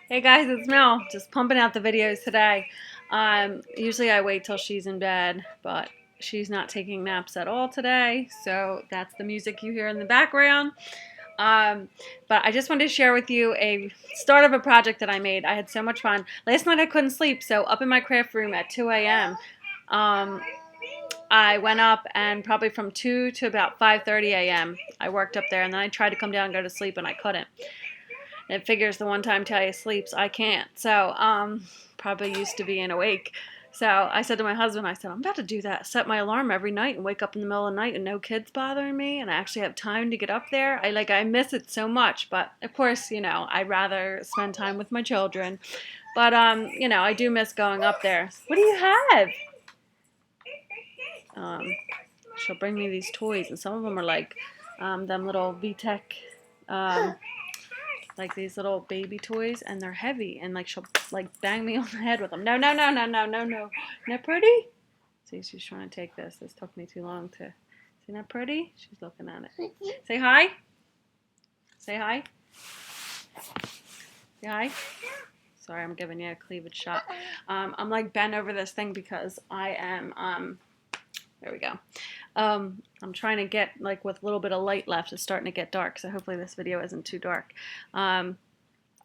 Hey guys, it's Mel. Just pumping out the videos today. Usually I wait till she's in bed, but she's not taking naps at all today, so that's the music you hear in the background. Um, but I just wanted to share with you a start of a project that I made. I had so much fun. Last night I couldn't sleep, so up in my craft room at 2 a.m. I went up and probably from 2 to about 5:30 a.m. I worked up there, and then I tried to come down and go to sleep, and I couldn't. And it figures the one time Talia sleeps, I can't. So, probably used to being awake. So I said to my husband, I said, I'm about to do that. Set my alarm every night and wake up in the middle of the night and no kids bothering me. And I actually have time to get up there. I miss it so much. But of course, I'd rather spend time with my children. But, I do miss going up there. What do you have? She'll bring me these toys. And some of them are like them little VTech like these little baby toys, and they're heavy, and like she'll like bang me on the head with them. No, no, no, no, no, no, no. Isn't that pretty? See, she's trying to take this. This took me too long to. Isn't that pretty? She's looking at it. Say hi. Say hi. Say hi. Sorry, I'm giving you a cleavage shot. I'm like bent over this thing because I am there we go. I'm trying to get, like, with a little bit of light left, it's starting to get dark, so hopefully this video isn't too dark.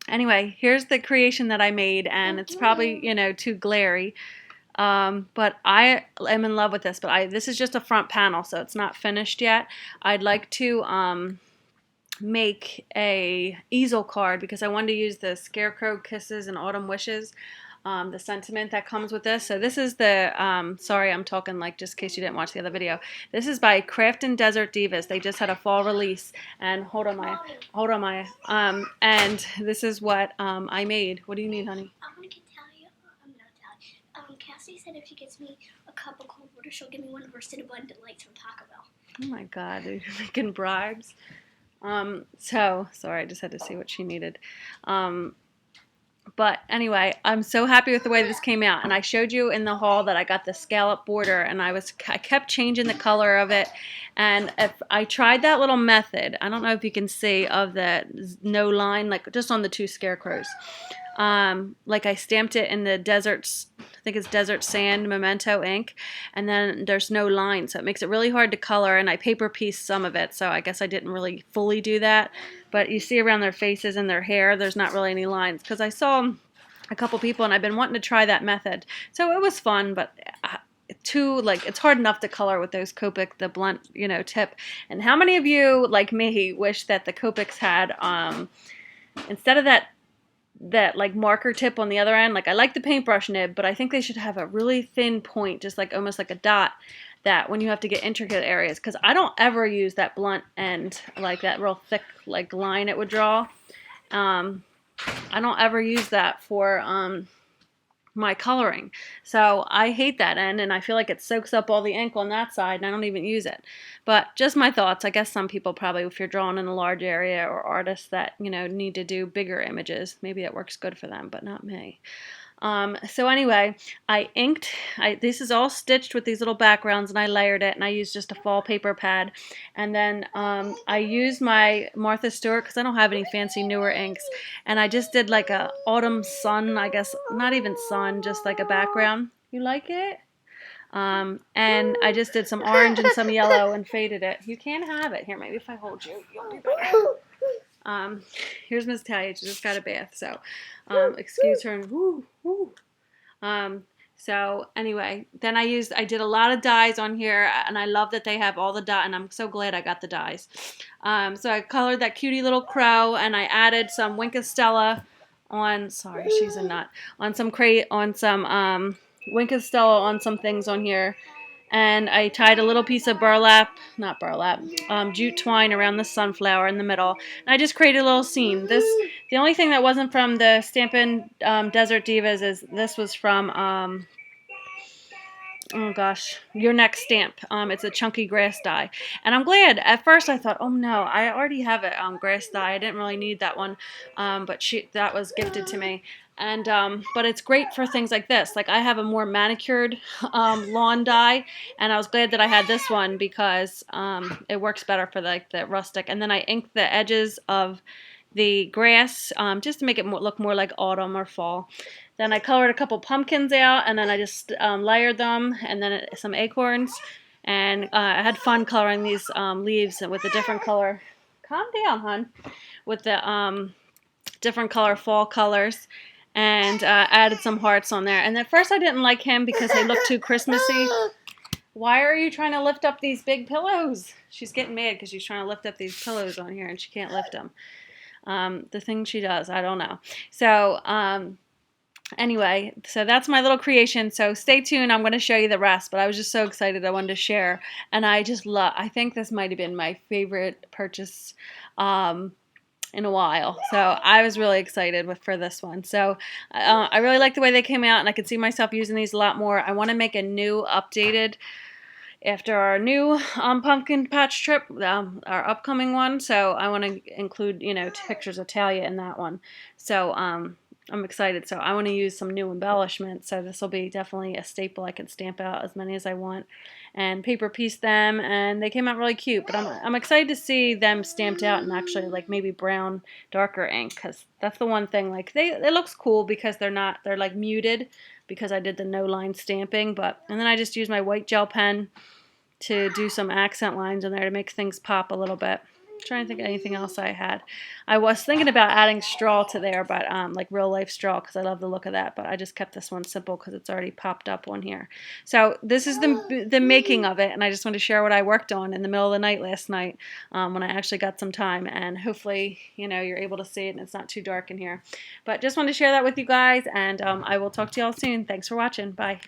Anyway, here's the creation that I made, and it's probably, too glary. But I am in love with this, but this is just a front panel, so it's not finished yet. I'd like to make a easel card because I wanted to use the Scarecrow Kisses and Autumn Wishes. The sentiment that comes with this. So this is the, sorry, I'm talking like just in case you didn't watch the other video. This is by Craftin Desert Divas. They just had a fall release, and hold on my, and this is what I made. What do you need, honey? I want to get Talia, I'm not Talia. Cassie said if she gets me a cup of cold water, she'll give me one of her Cinnabon Delights from Taco Bell. Oh my God, you're making bribes. So, sorry, I just had to see what she needed. But anyway, I'm so happy with the way this came out. And I showed you in the haul that I got the scallop border, and I kept changing the color of it. And if I tried that little method, I don't know if you can see, of the no line, like just on the two scarecrows. Like I stamped it in the deserts, I think it's Desert Sand Memento ink, and then there's no line, so it makes it really hard to color, and I paper pieced some of it, so I guess I didn't really fully do that. But you see around their faces and their hair, there's not really any lines, because I saw a couple people, and I've been wanting to try that method. So it was fun, but it's hard enough to color with those Copic, the blunt, tip. And how many of you, like me, wish that the Copics had, instead of that like marker tip on the other end, like I like the paintbrush nib, but I think they should have a really thin point, just like almost like a dot, that when you have to get intricate areas, because I don't ever use that blunt end, like that real thick like line it would draw. I don't ever use that for my coloring, so I hate that end, and I feel like it soaks up all the ink on that side, and I don't even use it. But just my thoughts. I guess some people probably, if you're drawing in a large area, or artists that need to do bigger images, maybe it works good for them, but not me. So anyway, I inked, this is all stitched with these little backgrounds, and I layered it, and I used just a fall paper pad, and then I used my Martha Stewart, because I don't have any fancy newer inks, and I just did like a autumn sun, I guess, not even sun, just like a background. You like it? And I just did some orange and some yellow and faded it. You can have it. Here, maybe if I hold you, you'll be better. Here's Miss Talia. She just got a bath, so excuse her. And woo, woo. So anyway, then I did a lot of dyes on here, and I love that they have all the dye, and I'm so glad I got the dyes. So I colored that cutie little crow, and I added some Winkostella on, sorry, she's a nut, on some Winkostella on some things on here. And I tied a little piece of jute twine around the sunflower in the middle. And I just created a little scene. The only thing that wasn't from the Stampin' Desert Divas is this was from, oh gosh, Your Next Stamp. It's a chunky grass dye. And I'm glad. At first I thought, oh no, I already have a grass dye. I didn't really need that one. But that was gifted to me. And but it's great for things like this. Like I have a more manicured lawn dye, and I was glad that I had this one because it works better for like the rustic. And then I inked the edges of the grass just to make it look more like autumn or fall. Then I colored a couple pumpkins out, and then I just layered them, and then some acorns. And I had fun coloring these leaves with a different color. Calm down, hon. With the different color fall colors, and added some hearts on there. And at first I didn't like him because they look too Christmassy. Why are you trying to lift up these big pillows? She's getting mad because she's trying to lift up these pillows on here and she can't lift them. The thing she does, I don't know. So anyway, so that's my little creation. So stay tuned. I'm going to show you the rest, but I was just so excited I wanted to share. And I just love, I think this might have been my favorite purchase in a while. So I was really excited for this one. So I really like the way they came out, and I could see myself using these a lot more. I want to make a new updated after our new pumpkin patch trip, our upcoming one. So I want to include, you know, pictures of Talia in that one. So I'm excited. So I want to use some new embellishments. So this will be definitely a staple. I can stamp out as many as I want and paper piece them, and they came out really cute. But I'm excited to see them stamped out and actually like maybe brown darker ink, because that's the one thing, like it looks cool because they're like muted because I did the no line stamping. But and then I just used my white gel pen to do some accent lines in there to make things pop a little bit. I'm trying to think of anything else I had. I was thinking about adding straw to there, but like real life straw, because I love the look of that. But I just kept this one simple because it's already popped up on here. So this is the making of it, and I just want to share what I worked on in the middle of the night last night when I actually got some time. And hopefully, you know, you're able to see it and it's not too dark in here. But just wanted to share that with you guys, and I will talk to y'all soon. Thanks for watching. Bye.